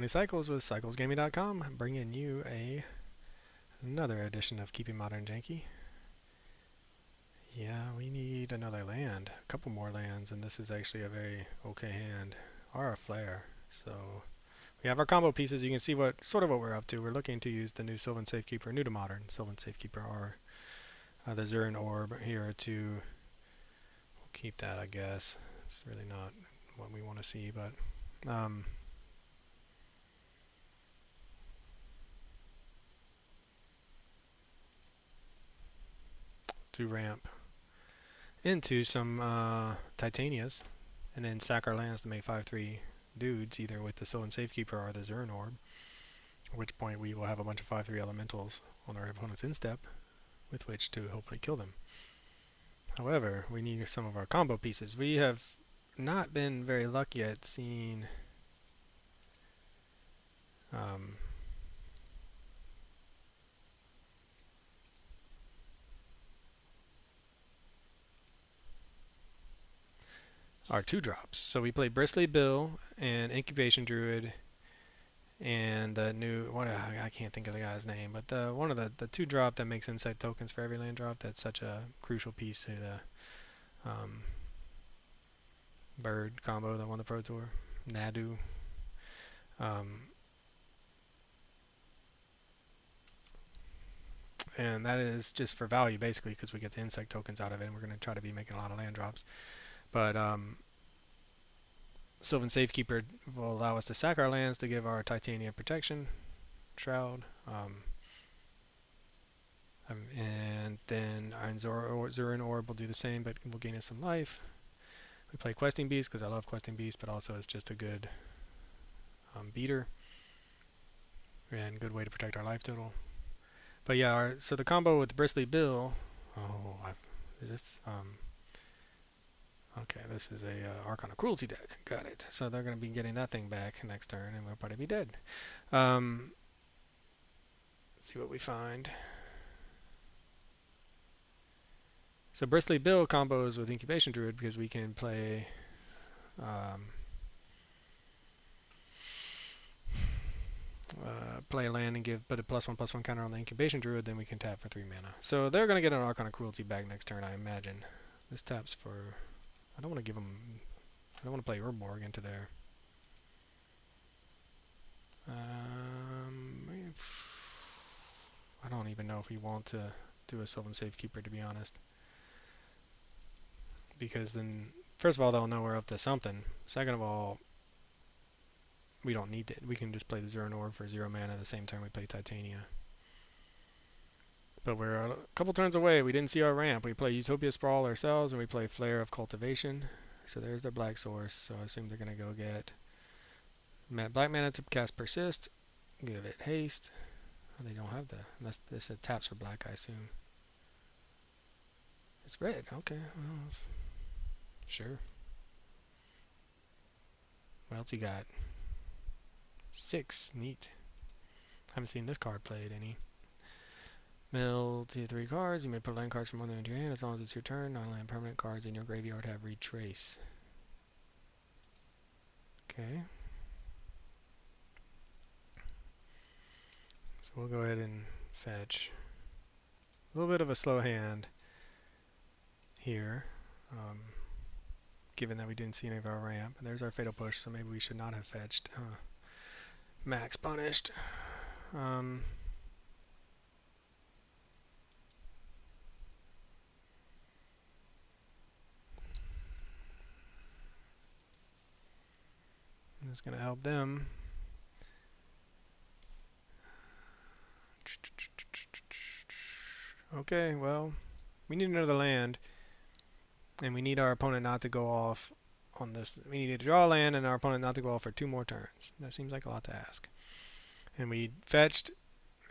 Cycles with cyclesgaming.com, bringing you another edition of Keeping Modern Janky. Yeah, we need another land, a couple more lands, and this is actually a very okay hand, or a flare. So we have our combo pieces. You can see what we're up to. We're looking to use the new Sylvan Safekeeper, new to modern Sylvan Safekeeper, or the Zurin Orb here to keep that. I guess it's really not what we want to see, but. To ramp into some Titanias, and then sack our lands to make 5/3 dudes, either with the Sylvan Safekeeper or the Zurin Orb, at which point we will have a bunch of 5/3 elementals on our opponent's instep, with which to hopefully kill them. However, we need some of our combo pieces. We have not been very lucky at seeing our 2-drops. So we play Bristly Bill and Incubation Druid, and the new I can't think of the guy's name, but the one of the 2-drop that makes insect tokens for every land drop. That's such a crucial piece to the bird combo that won the Pro Tour. Nadu. And that is just for value, basically, because we get the insect tokens out of it, and we're going to try to be making a lot of land drops. But Sylvan Safekeeper will allow us to sack our lands to give our Titania protection, Shroud, and then our Zurin Orb will do the same, but will gain us some life. We play Questing Beast because I love Questing Beast, but also it's just a good beater and good way to protect our life total. But yeah, so the combo with Bristly Bill. Is this? Okay, this is a Archon of Cruelty deck. Got it. So they're going to be getting that thing back next turn, and we'll probably be dead. Let's see what we find. So Bristly Bill combos with Incubation Druid because we can play play a land and put a +1/+1 counter on the Incubation Druid, then we can tap for 3 mana. So they're going to get an Archon of Cruelty back next turn, I imagine. This taps for... I don't want to give them... I don't want to play Urborg into there. I don't even know if we want to do a Sylvan Safekeeper, to be honest. Because then, first of all, they'll know we're up to something. Second of all, we don't need it. We can just play the Zurin Orb for 0 mana the same turn we play Titania. But we're a couple turns away. We didn't see our ramp. We play Utopia Sprawl ourselves, and we play Flare of Cultivation. So there's their black source. So I assume they're going to go get black mana to cast Persist. Give it haste. Oh, they don't have this taps for black, I assume. It's red. Okay. Well, sure. What else you got? 6. Neat. Haven't seen this card played any. Mill to 3 cards. You may put land cards from one of them into your hand as long as it's your turn. Non-land permanent cards in your graveyard have retrace. Okay. So we'll go ahead and fetch. A little bit of a slow hand here, given that we didn't see any of our ramp. And there's our Fatal Push, so maybe we should not have fetched. Max punished. It's going to help them. Okay, well, we need another land, and we need our opponent not to go off on this. We need to draw a land and our opponent not to go off for 2 more turns. That seems like a lot to ask. And we fetched.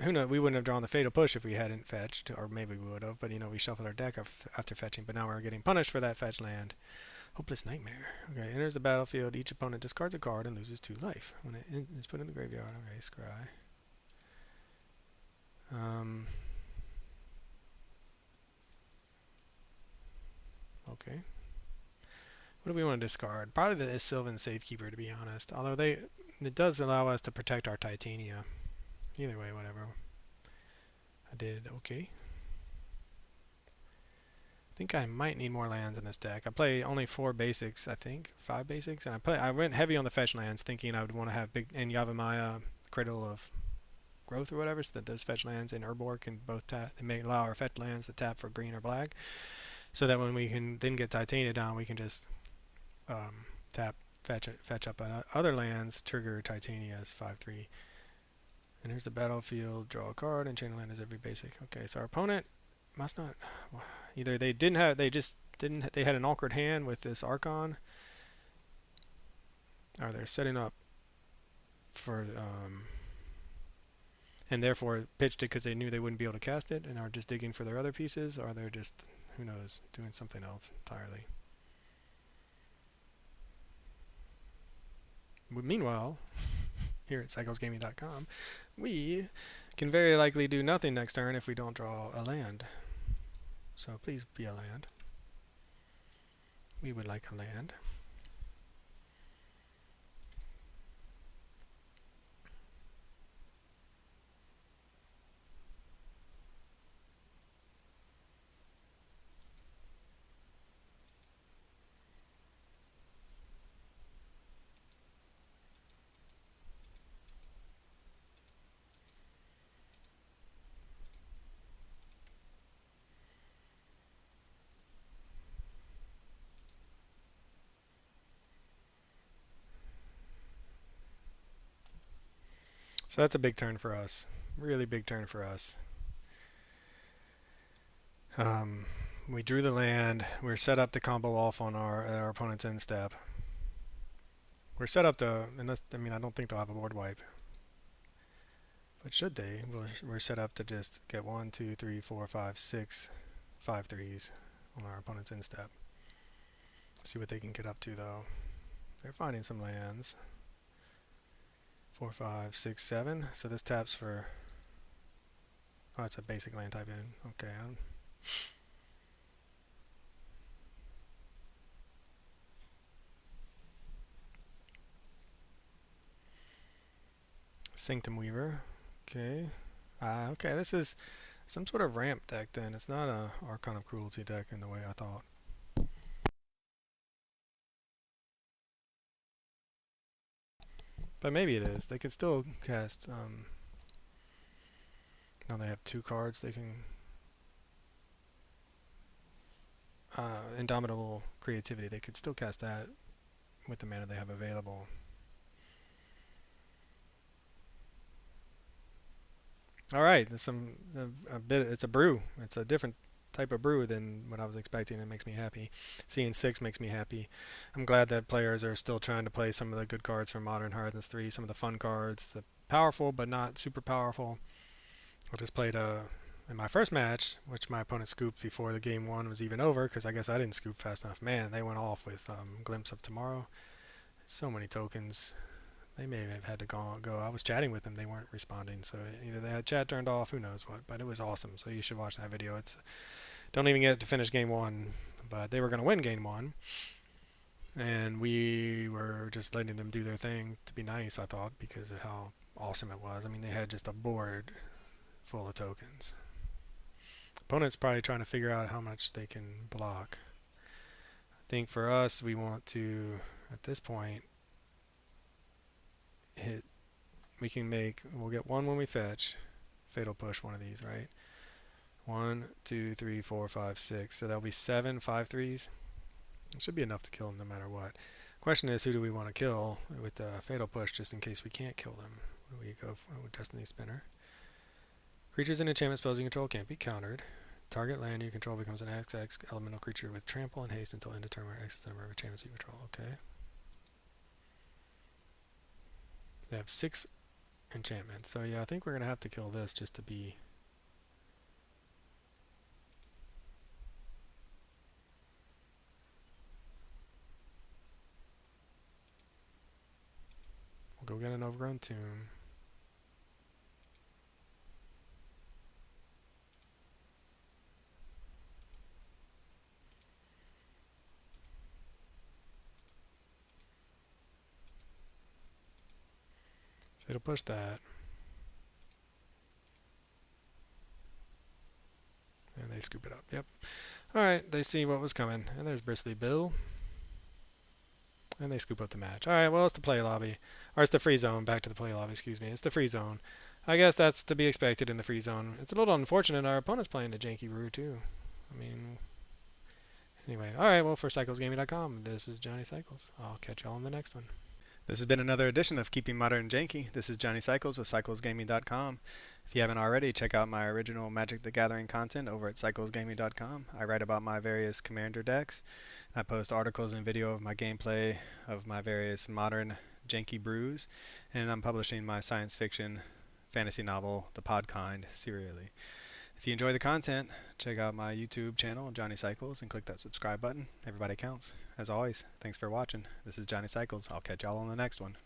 Who knows? We wouldn't have drawn the Fatal Push if we hadn't fetched, or maybe we would have, but we shuffled our deck after fetching, but now we're getting punished for that fetch land. Hopeless Nightmare. Okay, enters the battlefield. Each opponent discards a card and loses 2 life. When it is put in the graveyard. Okay, scry. Okay. What do we want to discard? Probably the Sylvan Safekeeper, to be honest. Although It does allow us to protect our Titania. Either way, whatever. I did okay. I think I might need more lands in this deck. I play only 4 basics, I think. 5 basics. And I went heavy on the fetch lands, thinking I would want to have big... And Yavimaya, Cradle of Growth or whatever, so that those fetch lands and Urborg can both tap. They may allow our fetch lands to tap for green or black. So that when we can then get Titania down, we can just tap, fetch up other lands, trigger Titania as 5/3. And here's the battlefield, draw a card, and chain land is every basic. Okay, so our opponent must not... Either they didn't have... They just didn't... They had an awkward hand with this Archon. Or they're setting up for... and therefore pitched it because they knew they wouldn't be able to cast it and are just digging for their other pieces, or they're just, who knows, doing something else entirely. But meanwhile, here at cyclesgaming.com, we can very likely do nothing next turn if we don't draw a land. So please be a land. We would like a land. So that's a big turn for us. Really big turn for us. We drew the land. We're set up to combo off on our opponent's end step. We're set up to, unless, I mean, I don't think they'll have a board wipe. But should they, we're set up to just get 1, 2, 3, 4, 5, 6 5/3s on our opponent's end step. See what they can get up to though. They're finding some lands. 4, 5, 6, 7. So this taps for... Oh, it's a basic land type in. Okay. Sanctum Weaver. Okay. Okay, this is some sort of ramp deck then. It's not a Archon of Cruelty deck in the way I thought. But maybe it is. They could still cast... now they have 2 cards. They can... Indomitable Creativity. They could still cast that with the mana they have available. All right, there's a bit. It's a brew. It's a different type of brew than what I was expecting. It makes me happy. Seeing 6 makes me happy. I'm glad that players are still trying to play some of the good cards from Modern Horizons 3, some of the fun cards, the powerful but not super powerful. I just played in my first match, which my opponent scooped before the game 1 was even over, because I guess I didn't scoop fast enough. Man, they went off with Glimpse of Tomorrow. So many tokens. They may have had to go. I was chatting with them. They weren't responding. So either they had chat turned off, who knows what. But it was awesome. So you should watch that video. It's don't even get to finish game 1. But they were going to win game 1. And we were just letting them do their thing to be nice, I thought, because of how awesome it was. I mean, they had just a board full of tokens. Opponent's probably trying to figure out how much they can block. I think for us, we want to, at this point, hit, we'll get 1 when we fetch, fatal push one of these, right? 1, 2, 3, 4, 5, 6. So that'll be 7 5/3s. It should be enough to kill them no matter what. Question is, who do we want to kill with the fatal push, just in case we can't kill them? We go with Destiny Spinner. Creatures and enchantment spells you control can't be countered. Target land you control becomes an XX elemental creature with trample and haste until indeterminate X number of enchantments you control. Okay. They have 6 enchantments. So yeah, I think we're going to have to kill this just to be... We'll go get an Overgrown Tomb. It'll push that. And they scoop it up. Yep. Alright, they see what was coming. And there's Bristly Bill. And they scoop up the match. Alright, well, it's the play lobby. Or it's the free zone. Back to the play lobby, excuse me. It's the free zone. I guess that's to be expected in the free zone. It's a little unfortunate our opponent's playing the Janky Brew, too. I mean, anyway. Alright, well, for CyclesGaming.com, this is Johnny Cycles. I'll catch y'all in the next one. This has been another edition of Keeping Modern Janky. This is Johnny Cycles with CyclesGaming.com. If you haven't already, check out my original Magic the Gathering content over at CyclesGaming.com. I write about my various commander decks. I post articles and video of my gameplay of my various modern Janky brews, and I'm publishing my science fiction fantasy novel, The Podkind, serially. If you enjoy the content, check out my YouTube channel, Johnny Cycles, and click that subscribe button. Everybody counts. As always, thanks for watching. This is Johnny Cycles. I'll catch y'all on the next one.